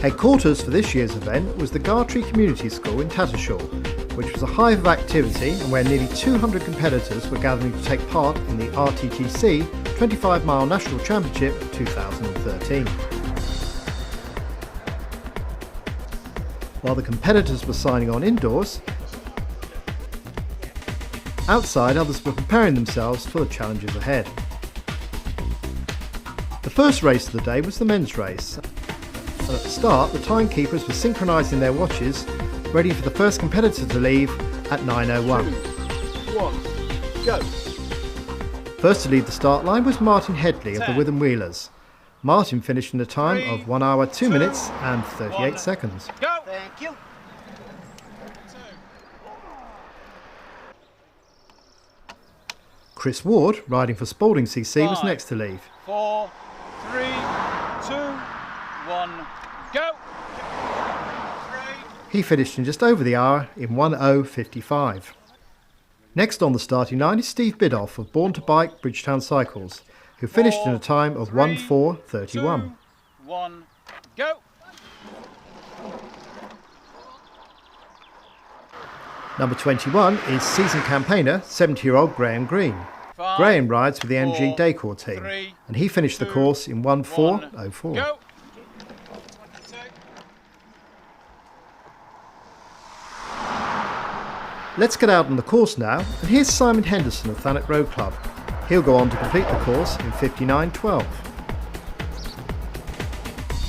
Headquarters for this year's event was the Gartree Community School in Tattershall, which was a hive of activity and where nearly 200 competitors were gathering to take part in the RTTC 25 Mile National Championship 2013. While the competitors were signing on indoors, outside others were preparing themselves for the challenges ahead. The first race of the day was the men's race. At the start, the timekeepers were synchronising their watches, ready for the first competitor to leave at 9:01. 2, 1, go! First to leave the start line was Martin Headley of the Witham Wheelers. Martin finished in a time of 1 hour, 2 minutes and 38 seconds. Go! Thank you! Chris Ward, riding for Spalding CC, was next to leave. 4, 3, 2, 1, go! He finished in just over the hour in 1:0:55. Next on the starting line is Steve Bidoff of Born to Bike Bridgetown Cycles, who finished in a time of 1:4:31. 2, 1, go! Number 21 is season campaigner 70-year-old Graham Green. 5, Graham rides with the MG 4, Decor team, 3, and he finished the 2, course in 1:4:04. go! Let's get out on the course now, and here's Simon Henderson of Thanet Road Club. He'll go on to complete the course in 59:12.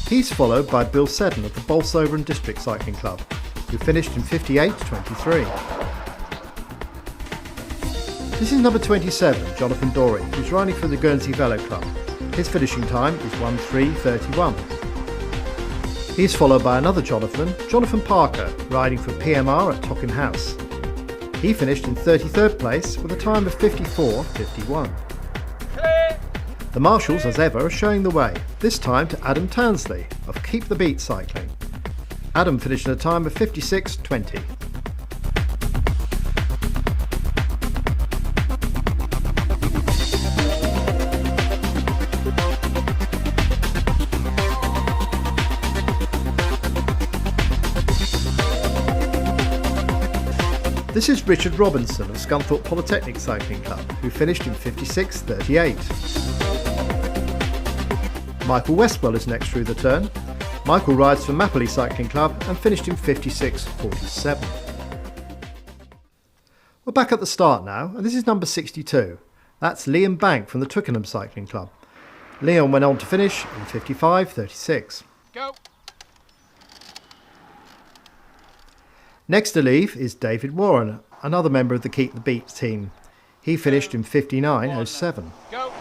He's followed by Bill Seddon of the Bolsover and District Cycling Club, who finished in 58:23. This is number 27, Jonathan Dorey, who's riding for the Guernsey Velo Club. His finishing time is 1:3:31. He's followed by another Jonathan Parker, riding for PMR at Tockin House. He finished in 33rd place with a time of 54:51. The marshals, as ever, are showing the way, this time to Adam Townsley of Keep the Beat Cycling. Adam finished in a time of 56:20. This is Richard Robinson of Scunthorpe Polytechnic Cycling Club, who finished in 56:38. Michael Westwell is next through the turn. Michael rides for Mapperley Cycling Club and finished in 56:47. We're back at the start now, and this is number 62. That's Liam Bank from the Twickenham Cycling Club. Liam went on to finish in 55:36. Go! Next to leave is David Warren, another member of the Keep the Beat team. He finished in 59:07. Go!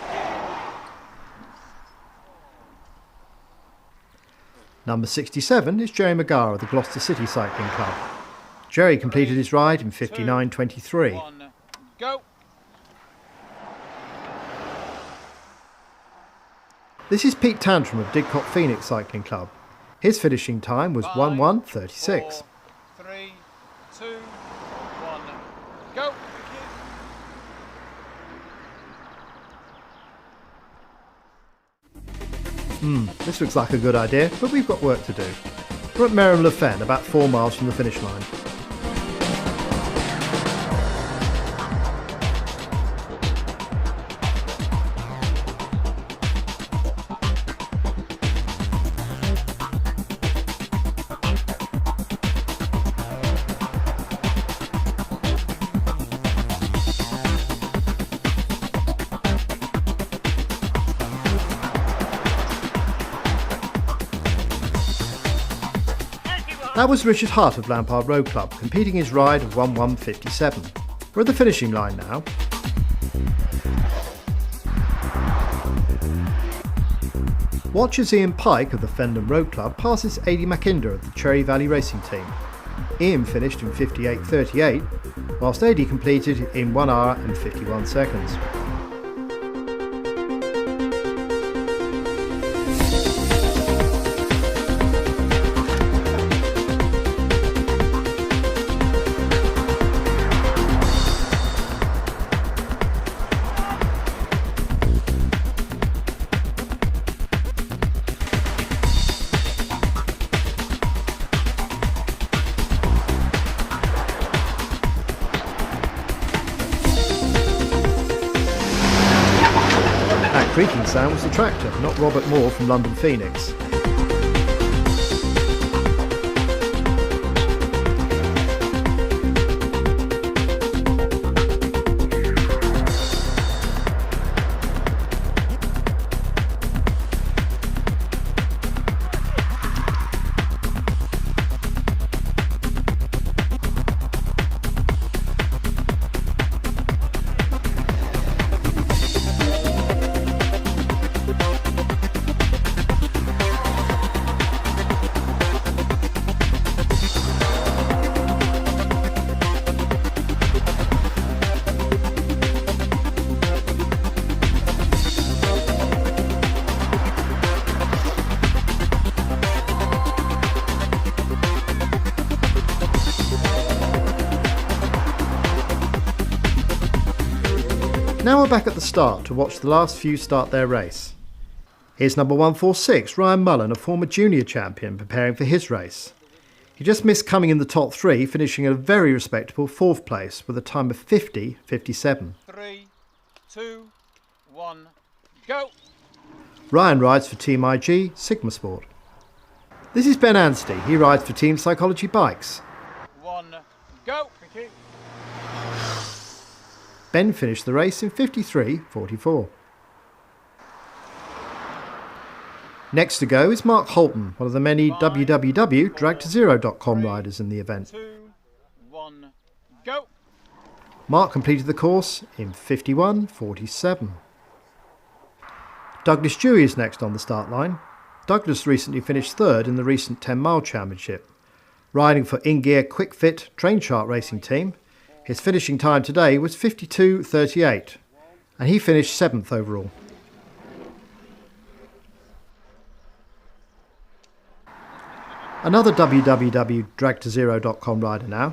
Number 67 is Jerry McGarr of the Gloucester City Cycling Club. Jerry completed his ride in 59:23. 1, go! This is Pete Tantrum of Didcot Phoenix Cycling Club. His finishing time was 1:1:36. 3, 2, 1, go! This looks like a good idea, but we've got work to do. We're at Merrim Le Fen, about 4 miles from the finish line. That was Richard Hart of Lampard Road Club, completing his ride of 1:1:57. We're at the finishing line now. Watch as Ian Pike of the Fendham Road Club passes Adi Mackinder of the Cherry Valley Racing Team. Ian finished in 58:38, whilst Adi completed in 1 hour and 51 seconds. sound was the tractor, not Robert Moore from London Phoenix. Now we're back at the start to watch the last few start their race. Here's number 146, Ryan Mullen, a former junior champion, preparing for his race. He just missed coming in the top three, finishing at a very respectable 4th place with a time of 50.57. 3, 2, 1, go! Ryan rides for Team IG, Sigma Sport. This is Ben Anstey, he rides for Team Psychology Bikes. 1, go! Thank you. Ben finished the race in 53.44. Next to go is Mark Holton, one of the many www.dragtozero.com riders in the event. 2, 1, go! Mark completed the course in 51.47. Douglas Dewey is next on the start line. Douglas recently finished 3rd in the recent 10-mile championship. Riding for In-Gear Quick Fit Train Chart Racing Team, his finishing time today was 52.38, and he finished 7th overall. Another www.dragtozero.com rider now,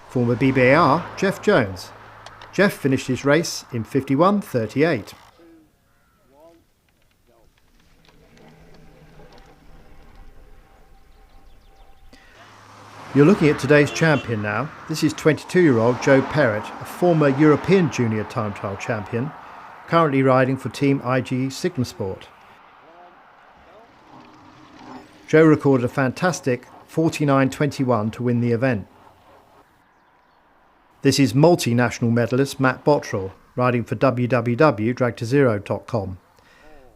former BBAR Jeff Jones. Jeff finished his race in 51.38. You're looking at today's champion now. This is 22-year-old Joe Perrett, a former European junior time trial champion, currently riding for Team IG Sigma Sport. Joe recorded a fantastic 49.21 to win the event. This is multinational medalist Matt Bottrell, riding for www.dragtozero.com.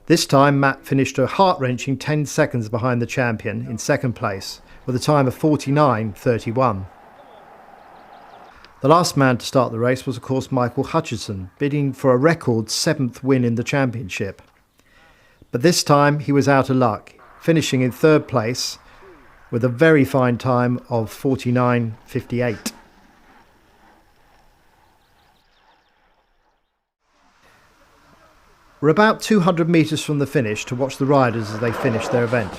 This time Matt finished a heart-wrenching 10 seconds behind the champion in 2nd place, with a time of 49.31. The last man to start the race was of course Michael Hutchison, bidding for a record 7th win in the championship. But this time he was out of luck, finishing in 3rd place with a very fine time of 49.58. We're about 200 metres from the finish to watch the riders as they finish their event.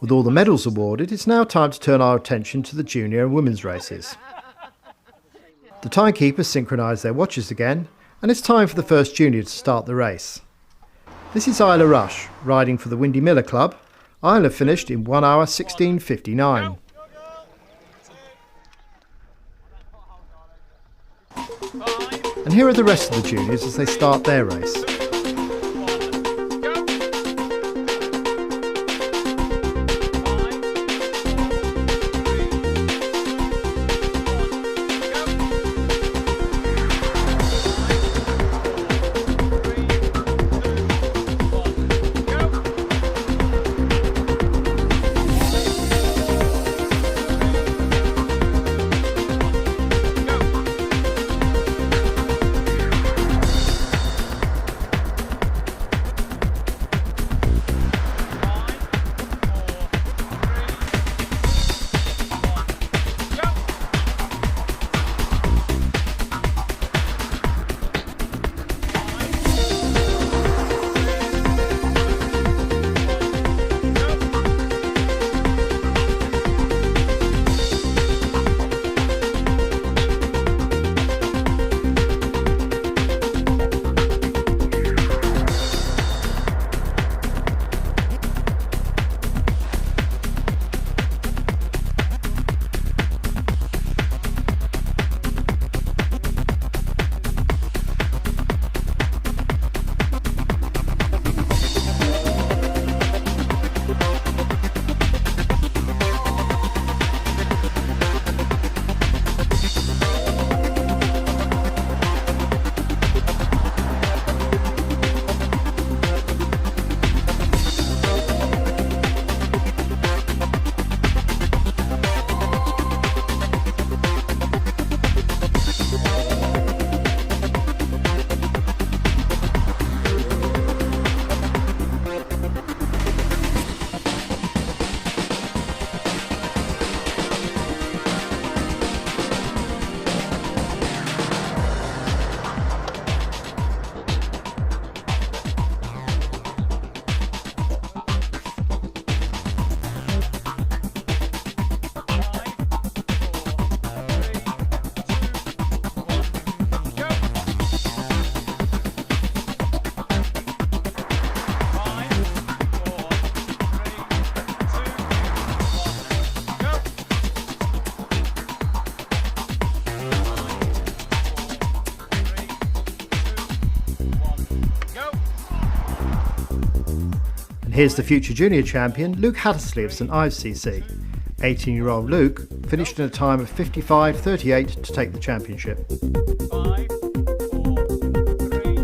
With all the medals awarded, it's now time to turn our attention to the junior and women's races. The timekeepers synchronise their watches again, and it's time for the first junior to start the race. This is Isla Rush, riding for the Windy Miller Club. Isla finished in 1 hour 16:59. And here are the rest of the juniors as they start their race. Here's the future junior champion, Luke Hattersley of St Ives CC. 18-year-old Luke finished in a time of 55:38 to take the championship. 5, 4, 3,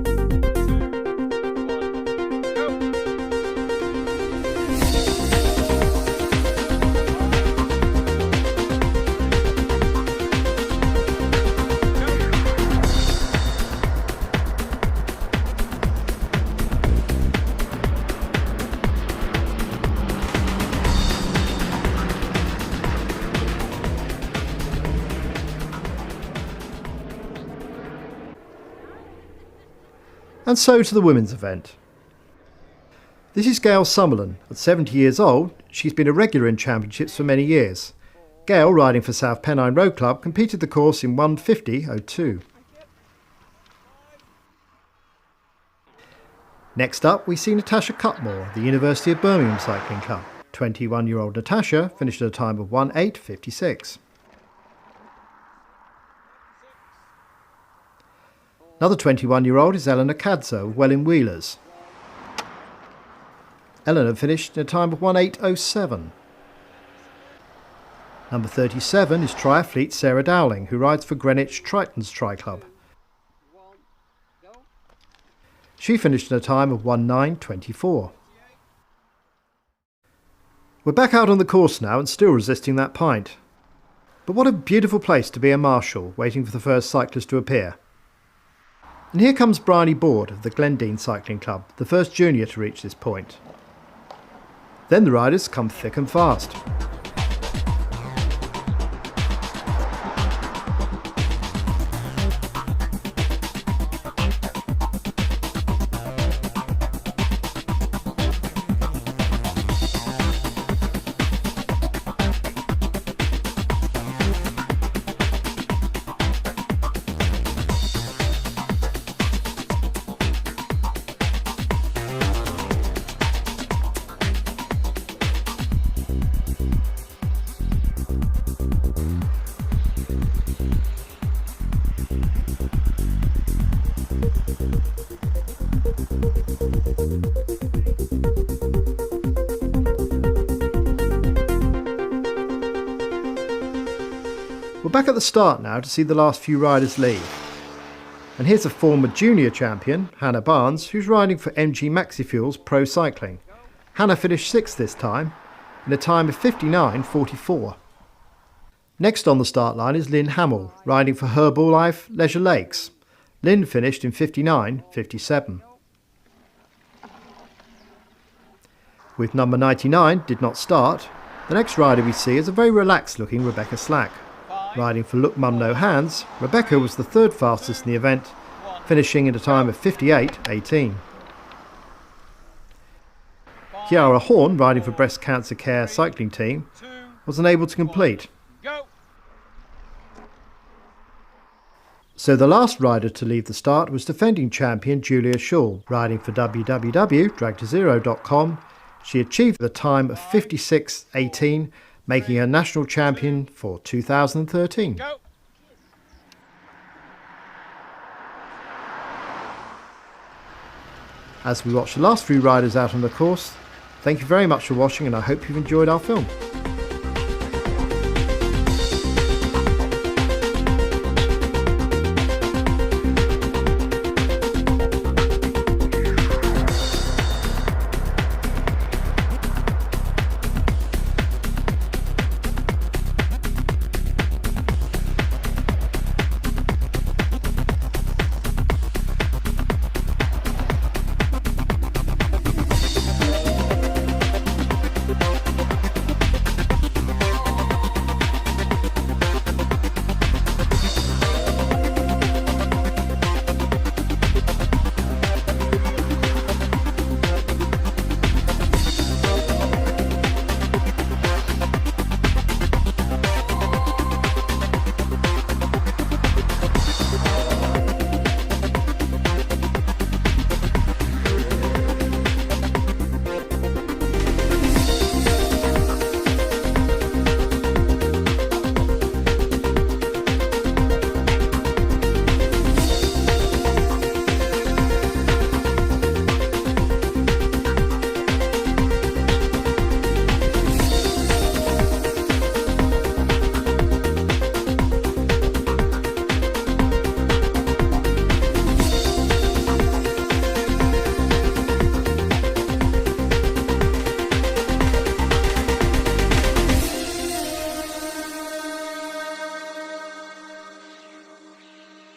And so to the women's event. This is Gail Summerlin. At 70 years old, she's been a regular in championships for many years. Gail, riding for South Pennine Road Club, competed the course in 1:50.02. Next up, we see Natasha Cutmore, the University of Birmingham Cycling Club. 21-year-old Natasha finished at a time of 1:08.56. Another 21-year-old is Eleanor Cadzo of Welling Wheelers. Eleanor finished in a time of 1:08.07. Number 37 is triathlete Sarah Dowling, who rides for Greenwich Tritons Tri Club. She finished in a time of 1:09.24. We're back out on the course now and still resisting that pint. But what a beautiful place to be a marshal, waiting for the first cyclist to appear. And here comes Bryony Board of the Glendine Cycling Club, the first junior to reach this point. Then the riders come thick and fast. back at the start now to see the last few riders leave. And here's a former junior champion, Hannah Barnes, who's riding for MG Maxifuels Pro Cycling. Hannah finished 6th this time, in a time of 59.44. Next on the start line is Lynn Hamill, riding for Herbalife Leisure Lakes. Lynn finished in 59.57. With number 99 did not start, the next rider we see is a very relaxed looking Rebecca Slack. Riding for Look Mum No Hands, Rebecca was the third fastest in the event, finishing in a time of 58.18. Kiara Horn, riding for Breast Cancer Care Cycling Team, was unable to complete. So the last rider to leave the start was defending champion Julia Schull, riding for www.dragtozero.com. She achieved the time of 56.18, making her national champion for 2013. As we watch the last few riders out on the course, thank you very much for watching, and I hope you've enjoyed our film.